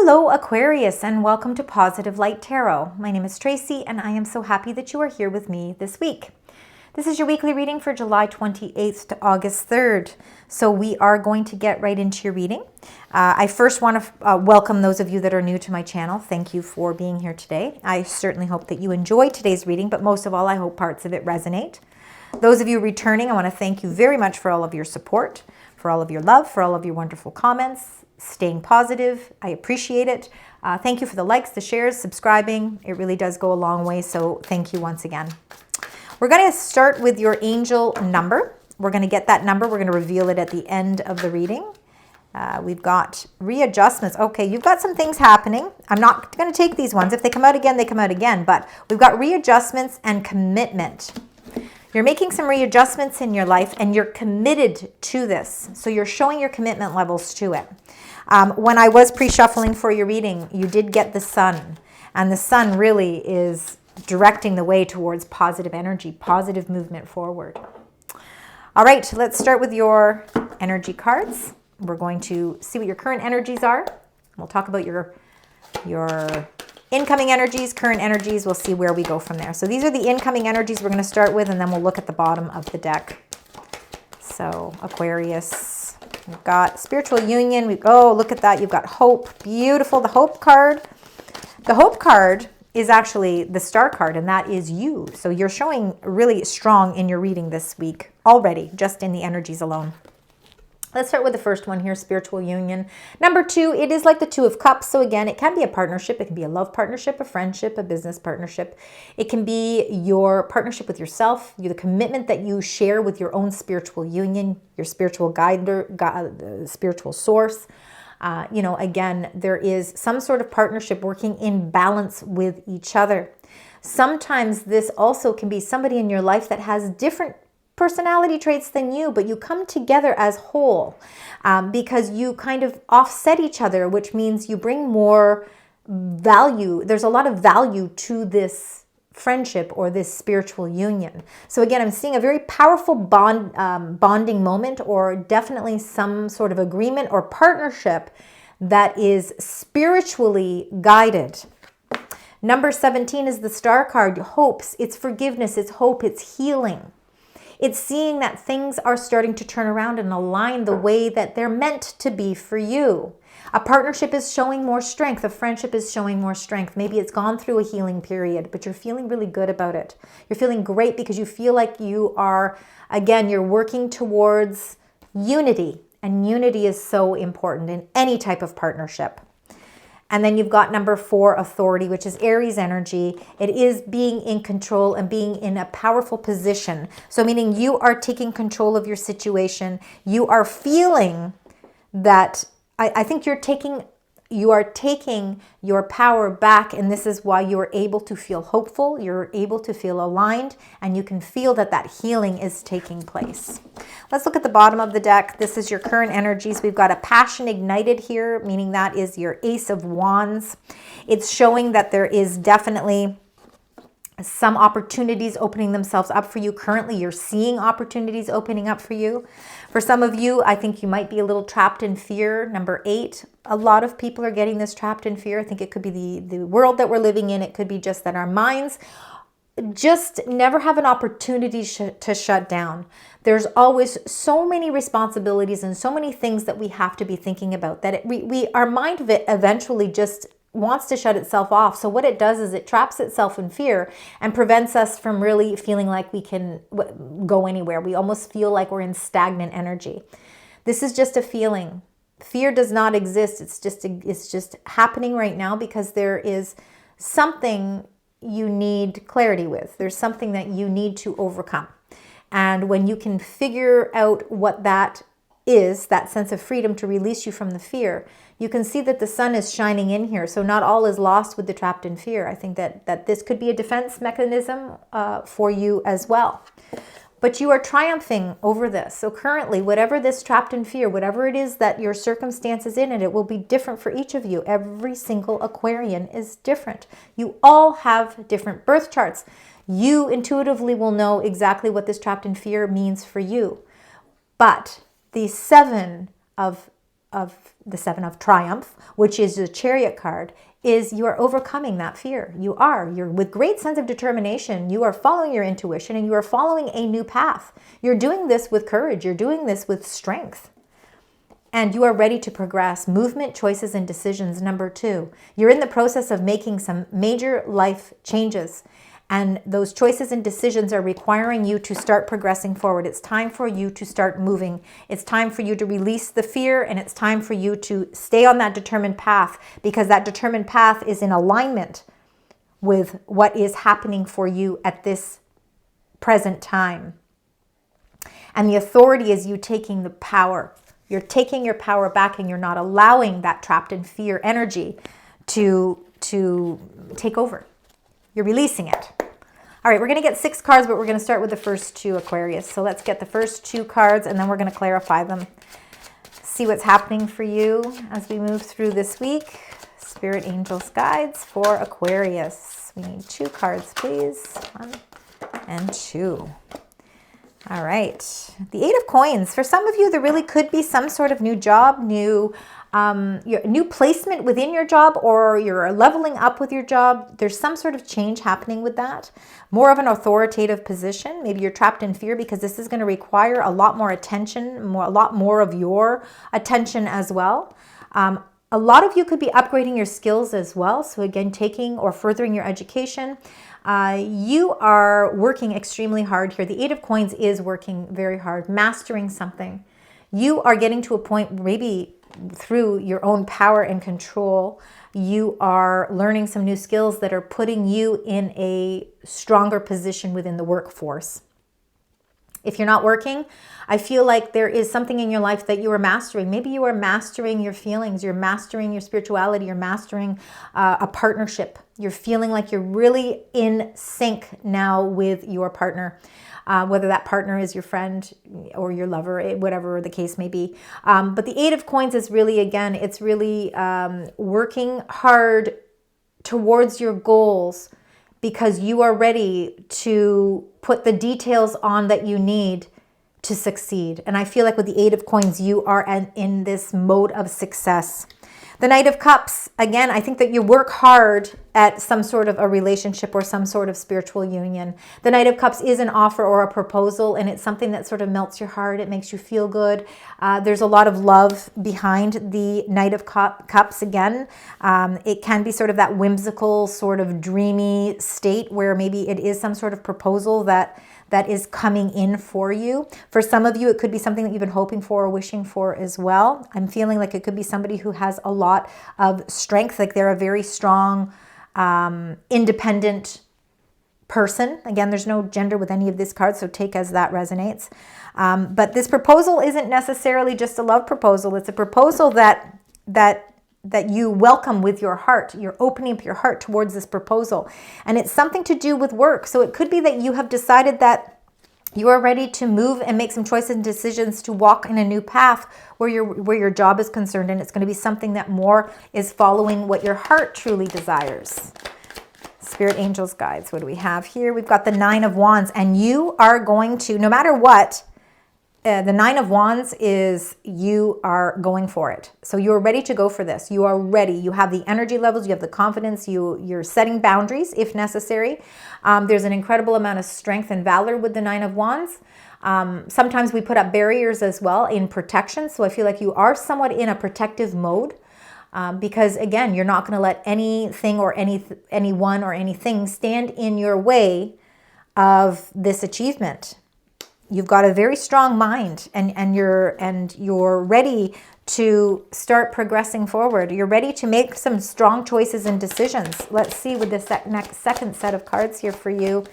Hello Aquarius, and welcome to Positive Light Tarot. My name is Tracy and I am so happy that you are here with me this week. This is your weekly reading for July 28th to August 3rd. So we are going to get right into your reading. I first want to welcome those of you that are new to my channel. Thank you for being here today. I certainly hope that you enjoyed today's reading, but most of all, I hope parts of it resonate. Those of you returning, I want to thank you very much for all of your support, for all of your love, for all of your wonderful comments, staying positive. I appreciate it. Thank you for the likes, the shares, subscribing. It really does go a long way, so thank you once again. We're going to start with your angel number. We're going to get that number. We're going to reveal it at the end of the reading. We've got readjustments. Okay, you've got some things happening. I'm not going to take these ones. If they come out again, they come out again. But we've got readjustments and commitment. You're making some readjustments in your life and you're committed to this. So you're showing your commitment levels to it. When I was pre-shuffling for your reading, you did get the sun. And the sun really is directing the way towards positive energy, positive movement forward. All right, let's start with your energy cards. We're going to see what your current energies are. We'll talk about your incoming energies, current energies. We'll see where we go from there. So these are the incoming energies we're going to start with, and then we'll look at the bottom of the deck. So Aquarius, we've got spiritual union. Oh, look at that. You've got hope. Beautiful. The hope card. The hope card is actually the star card, and that is you. So you're showing really strong in your reading this week already, just in the energies alone. Let's start with the first one here, spiritual union. Number 2, it is like the Two of Cups. So again, it can be a partnership. It can be a love partnership, a friendship, a business partnership. It can be your partnership with yourself, the commitment that you share with your own spiritual union, your spiritual guide, spiritual source. Again, there is some sort of partnership working in balance with each other. Sometimes this also can be somebody in your life that has different personality traits than you, but you come together as whole because you kind of offset each other, which means you bring more value. There's a lot of value to this friendship or this spiritual union. So again, I'm seeing a very powerful bonding moment, or definitely some sort of agreement or partnership that is spiritually guided. Number 17 is the star card. Hopes. It's forgiveness. It's hope. It's healing. It's seeing that things are starting to turn around and align the way that they're meant to be for you. A partnership is showing more strength. A friendship is showing more strength. Maybe it's gone through a healing period, but you're feeling really good about it. You're feeling great because you feel like you are, again, you're working towards unity. And unity is so important in any type of partnership. And then you've got number 4, authority, which is Aries energy. It is being in control and being in a powerful position. So meaning you are taking control of your situation. You are feeling that, I think you are taking your power back, and this is why you are able to feel hopeful. You're able to feel aligned, and you can feel that that healing is taking place. Let's look at the bottom of the deck. This is your current energies. We've got a passion ignited here, meaning that is your Ace of Wands. It's showing that there is definitely some opportunities opening themselves up for you. Currently, you're seeing opportunities opening up for you. For some of you, I think you might be a little trapped in fear. Number 8, a lot of people are getting this trapped in fear. I think it could be the world that we're living in. It could be just that our minds just never have an opportunity to shut down. There's always so many responsibilities and so many things that we have to be thinking about that our mind eventually just wants to shut itself off. So what it does is it traps itself in fear and prevents us from really feeling like we can go anywhere. We almost feel like we're in stagnant energy. This is just a feeling. Fear does not exist. It's just happening right now because there is something you need clarity with. There's something that you need to overcome. And when you can figure out what that is, that sense of freedom to release you from the fear, you can see that the sun is shining in here. So not all is lost with the trapped in fear. I think that this could be a defense mechanism for you as well. But you are triumphing over this. So currently, whatever this trapped in fear, whatever it is that your circumstance is in, and it will be different for each of you. Every single Aquarian is different. You all have different birth charts. You intuitively will know exactly what this trapped in fear means for you. But the 7 of the Seven of Triumph, which is the Chariot card, is you are overcoming that fear. You're with great sense of determination. You are following your intuition and you are following a new path. You're doing this with courage. You're doing this with strength. And you are ready to progress. Movement, choices, and decisions. Number 2, you're in the process of making some major life changes. And those choices and decisions are requiring you to start progressing forward. It's time for you to start moving. It's time for you to release the fear, and it's time for you to stay on that determined path, because that determined path is in alignment with what is happening for you at this present time. And the authority is you taking the power. You're taking your power back, and you're not allowing that trapped in fear energy to take over. You're releasing it. All right, we're going to get 6 cards, but we're going to start with the first 2, Aquarius. So let's get the first 2 cards, and then we're going to clarify them. See what's happening for you as we move through this week. Spirit, angels, guides for Aquarius. We need 2 cards, please. 1 and 2. All right. The 8 of Coins. For some of you, there really could be some sort of new job, new placement within your job, or you're leveling up with your job. There's some sort of change happening with that. More of an authoritative position. Maybe you're trapped in fear because this is going to require a lot more attention, a lot more of your attention as well. A lot of you could be upgrading your skills as well. So again, taking or furthering your education. You are working extremely hard here. The 8 of Coins is working very hard, mastering something. You are getting to a point, maybe through your own power and control, you are learning some new skills that are putting you in a stronger position within the workforce. If you're not working, I feel like there is something in your life that you are mastering. Maybe you are mastering your feelings, you're mastering your spirituality, you're mastering a partnership. You're feeling like you're really in sync now with your partner. Whether that partner is your friend or your lover, whatever the case may be. But the 8 of Coins is really, again, it's really working hard towards your goals, because you are ready to put the details on that you need to succeed. And I feel like with the 8 of Coins, you are in this mode of success. The Knight of Cups, again, I think that you work hard at some sort of a relationship or some sort of spiritual union. The Knight of Cups is an offer or a proposal, and it's something that sort of melts your heart. It makes you feel good. There's a lot of love behind the Knight of Cups again. It can be sort of that whimsical, sort of dreamy state where maybe it is some sort of proposal that is coming in for you. For some of you, it could be something that you've been hoping for or wishing for as well. I'm feeling like it could be somebody who has a lot of strength, like they're a very strong, independent person. Again, there's no gender with any of these cards, so take as that resonates. But this proposal isn't necessarily just a love proposal. It's a proposal that you welcome with your heart. You're opening up your heart towards this proposal. And it's something to do with work. So it could be that you have decided that you are ready to move and make some choices and decisions to walk in a new path where your job is concerned. And it's going to be something that more is following what your heart truly desires. Spirit, angels, guides. What do we have here? We've got the 9 of Wands. And you are going to, no matter what, the 9 of Wands is you are going for it. So you're ready to go for this. You are ready. You have the energy levels. You have the confidence. You're setting boundaries if necessary. There's an incredible amount of strength and valor with the 9 of Wands. Sometimes we put up barriers as well in protection. So I feel like you are somewhat in a protective mode. Because again, you're not going to let anything or anyone or anything stand in your way of this achievement. You've got a very strong mind, and you're ready to start progressing forward. You're ready to make some strong choices and decisions. Let's see with the second set of cards here for you,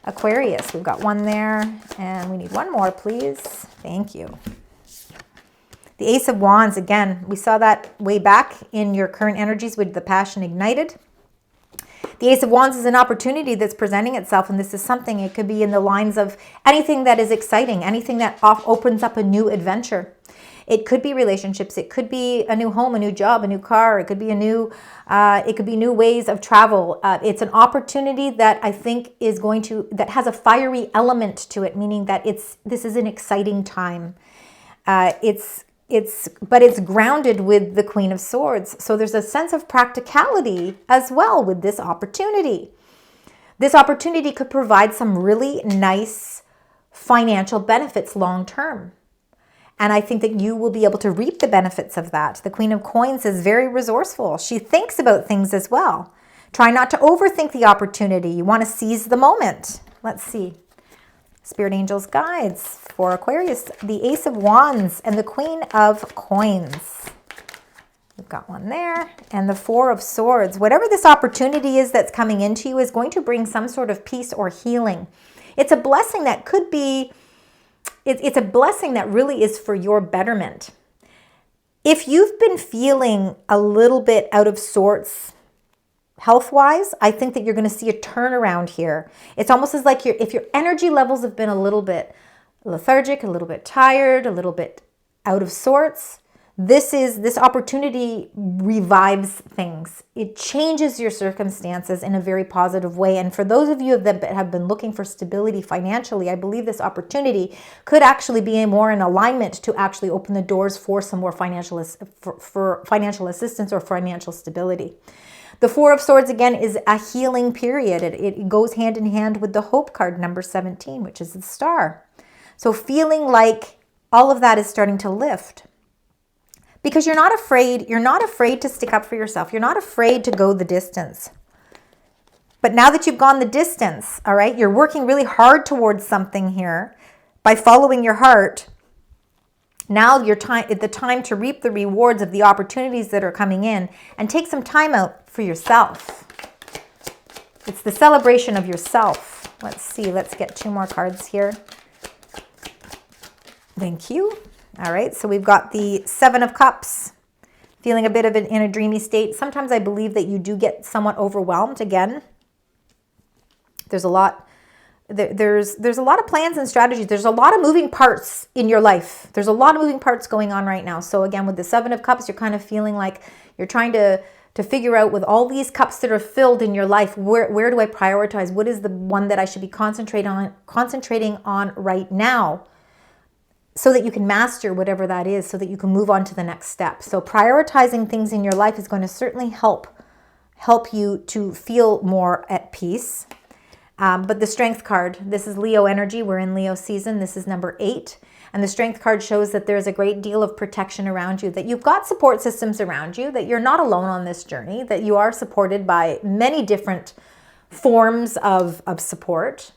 Aquarius. We've got one there, and we need one more, please. Thank you. The Ace of Wands, again, we saw that way back in your current energies with the passion ignited. The Ace of Wands is an opportunity that's presenting itself, and this is something, it could be in the lines of anything that is exciting, anything that opens up a new adventure. It could be relationships, it could be a new home, a new job, a new car, it could be new ways of travel. It's an opportunity that I think is that has a fiery element to it, meaning that this is an exciting time. It's but it's grounded with the Queen of Swords. So there's a sense of practicality as well with this opportunity. This opportunity could provide some really nice financial benefits long term. And I think that you will be able to reap the benefits of that. The Queen of Coins is very resourceful. She thinks about things as well. Try not to overthink the opportunity. You want to seize the moment. Let's see. Spirit Angels Guides for Aquarius, the Ace of Wands and the Queen of Coins. We've got one there. And the Four of Swords. Whatever this opportunity is that's coming into you is going to bring some sort of peace or healing. It's a blessing that could be, it's a blessing that really is for your betterment. If you've been feeling a little bit out of sorts health-wise, I think that you're going to see a turnaround here. It's almost as like if your energy levels have been a little bit lethargic, a little bit tired, a little bit out of sorts, this opportunity revives things. It changes your circumstances in a very positive way. And for those of you that have been looking for stability financially, I believe this opportunity could actually be more in alignment to actually open the doors for some more for financial assistance or financial stability. The Four of Swords, again, is a healing period. It goes hand in hand with the Hope card, number 17, which is the Star. So feeling like all of that is starting to lift. Because you're not afraid to stick up for yourself. You're not afraid to go the distance. But now that you've gone the distance, all right, you're working really hard towards something here by following your heart. Now the time to reap the rewards of the opportunities that are coming in and take some time out for yourself. It's the celebration of yourself. Let's see. Let's get 2 more cards here. Thank you. All right, so we've got the Seven of Cups, feeling a bit of in a dreamy state. Sometimes I believe that you do get somewhat overwhelmed again. There's a lot of plans and strategies. There's a lot of moving parts in your life. There's a lot of moving parts going on right now. So again, with the Seven of Cups, you're kind of feeling like you're trying to figure out with all these cups that are filled in your life, where do I prioritize? What is the one that I should be concentrating on right now? So that you can master whatever that is, so that you can move on to the next step. So prioritizing things in your life is going to certainly help you to feel more at peace. But the Strength card, this is Leo energy. We're in Leo season. This is number 8. And the Strength card shows that there's a great deal of protection around you, that you've got support systems around you, that you're not alone on this journey, that you are supported by many different forms of support.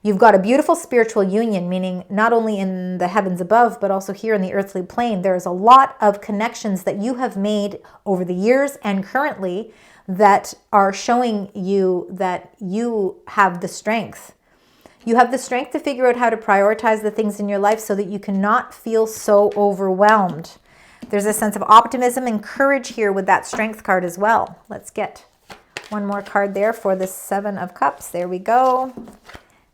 You've got a beautiful spiritual union, meaning not only in the heavens above, but also here in the earthly plane. There's a lot of connections that you have made over the years and currently that are showing you that you have the strength. You have the strength to figure out how to prioritize the things in your life so that you cannot feel so overwhelmed. There's a sense of optimism and courage here with that Strength card as well. Let's get one more card there for the Seven of Cups. There we go.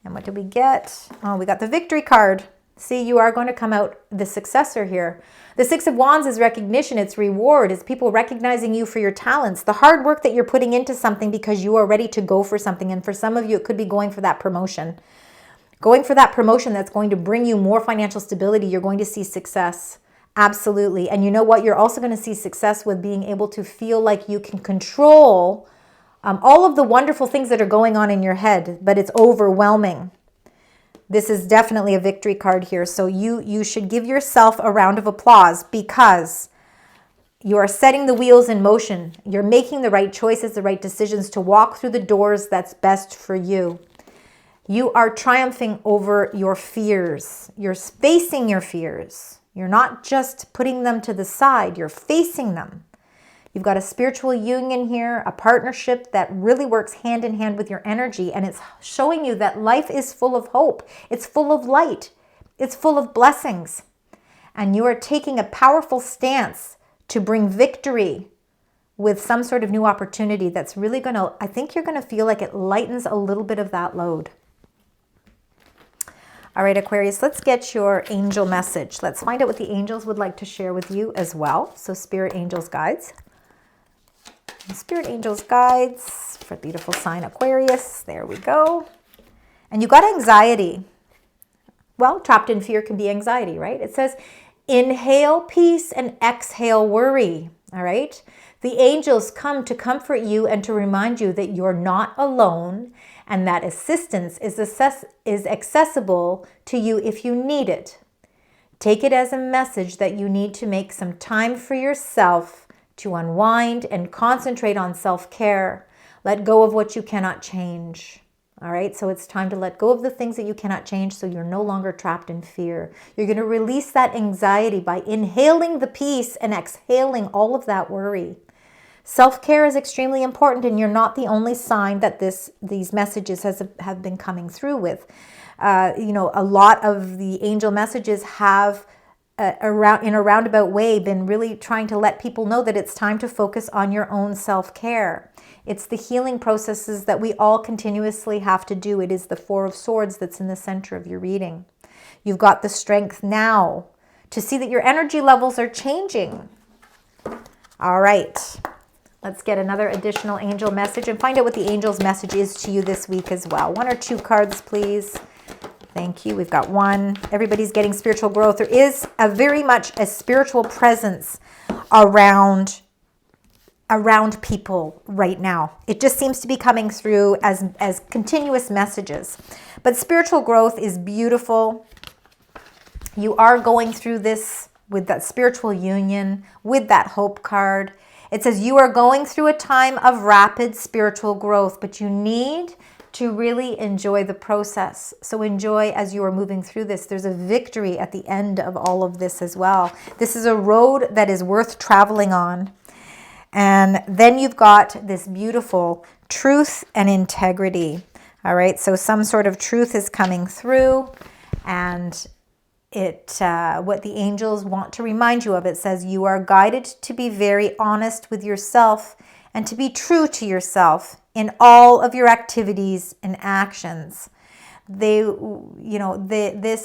And what did we get? Oh, we got the Victory card. See, you are going to come out the successor here. The Six of Wands is recognition. It's reward. It's people recognizing you for your talents. The hard work that you're putting into something because you are ready to go for something. And for some of you, it could be going for that promotion. Going for that promotion that's going to bring you more financial stability. You're going to see success. Absolutely. And you know what? You're also going to see success with being able to feel like you can control all of the wonderful things that are going on in your head, but it's overwhelming. This is definitely a victory card here. So you should give yourself a round of applause because you are setting the wheels in motion. You're making the right choices, the right decisions to walk through the doors that's best for you. You are triumphing over your fears. You're facing your fears. You're not just putting them to the side. You're facing them. You've got a spiritual union here, a partnership that really works hand in hand with your energy. And it's showing you that life is full of hope. It's full of light. It's full of blessings. And you are taking a powerful stance to bring victory with some sort of new opportunity that's really going to, I think you're going to feel like it lightens a little bit of that load. All right, Aquarius, let's get your angel message. Let's find out what the angels would like to share with you as well. So Spirit Angels Guides. Spirit Angels Guides for beautiful sign Aquarius. There we go. And you got anxiety. Well, trapped in fear can be anxiety, right? It says, Inhale peace and exhale worry. All right. The angels come to comfort you and to remind you that you're not alone and that assistance is accessible to you if you need it. Take it as a message that you need to make some time for yourself to unwind and concentrate on self-care. Let go of what you cannot change. All right, so it's time to let go of the things that you cannot change so you're no longer trapped in fear. You're going to release that anxiety by inhaling the peace and exhaling all of that worry. Self-care is extremely important, and you're not the only sign that these messages have been coming through with. A lot of the angel messages have, in a roundabout way, been really trying to let people know that it's time to focus on your own self-care. It's the healing processes that we all continuously have to do. It is the Four of Swords that's in the center of your reading. You've got the strength now to see that your energy levels are changing. All right. Let's get another additional angel message and find out what the angel's message is to you this week as well. 1 or 2 cards, please. Thank you. We've got 1. Everybody's getting spiritual growth. There is very much a spiritual presence around people right now. It just seems to be coming through as continuous messages. But spiritual growth is beautiful. You are going through this with that spiritual union, with that hope card. It says you are going through a time of rapid spiritual growth, but you need to really enjoy the process. So enjoy as you are moving through this. There's a victory at the end of all of this as well. This is a road that is worth traveling on. And then you've got this beautiful truth and integrity. All right, so some sort of truth is coming through, and what the angels want to remind you of, it says you are guided to be very honest with yourself and to be true to yourself in all of your activities and actions. This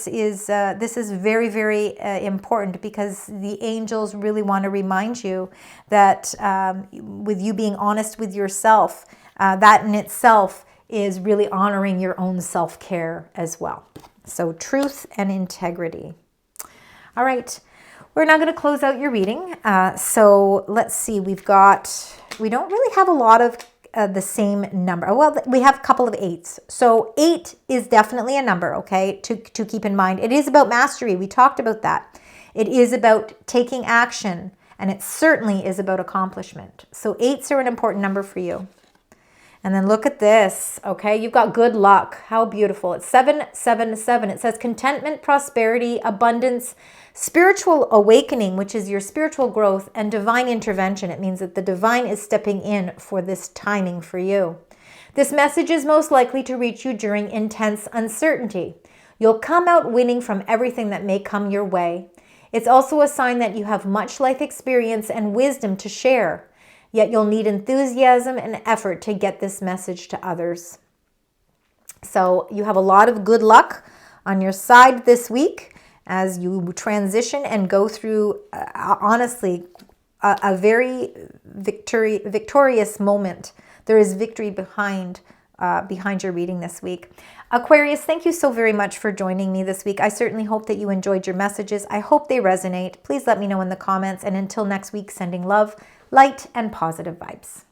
is very, very important, because the angels really want to remind you that with you being honest with yourself, that in itself is really honoring your own self-care as well. So truth and integrity. All right, we're now going to close out your reading. So let's see, we don't really have a lot of the same number. Well, we have a couple of 8s. So 8 is definitely a number, okay, to keep in mind. It is about mastery. We talked about that. It is about taking action, and it certainly is about accomplishment. So 8s are an important number for you. And then look at this, okay? You've got good luck. How beautiful. It's 777. It says contentment, prosperity, abundance, spiritual awakening, which is your spiritual growth, and divine intervention. It means that the divine is stepping in for this timing for you. This message is most likely to reach you during intense uncertainty. You'll come out winning from everything that may come your way. It's also a sign that you have much life experience and wisdom to share. Yet you'll need enthusiasm and effort to get this message to others. So you have a lot of good luck on your side this week as you transition and go through, honestly, a very victorious moment. There is victory behind your reading this week. Aquarius, thank you so very much for joining me this week. I certainly hope that you enjoyed your messages. I hope they resonate. Please let me know in the comments. And until next week, sending love, light, and positive vibes.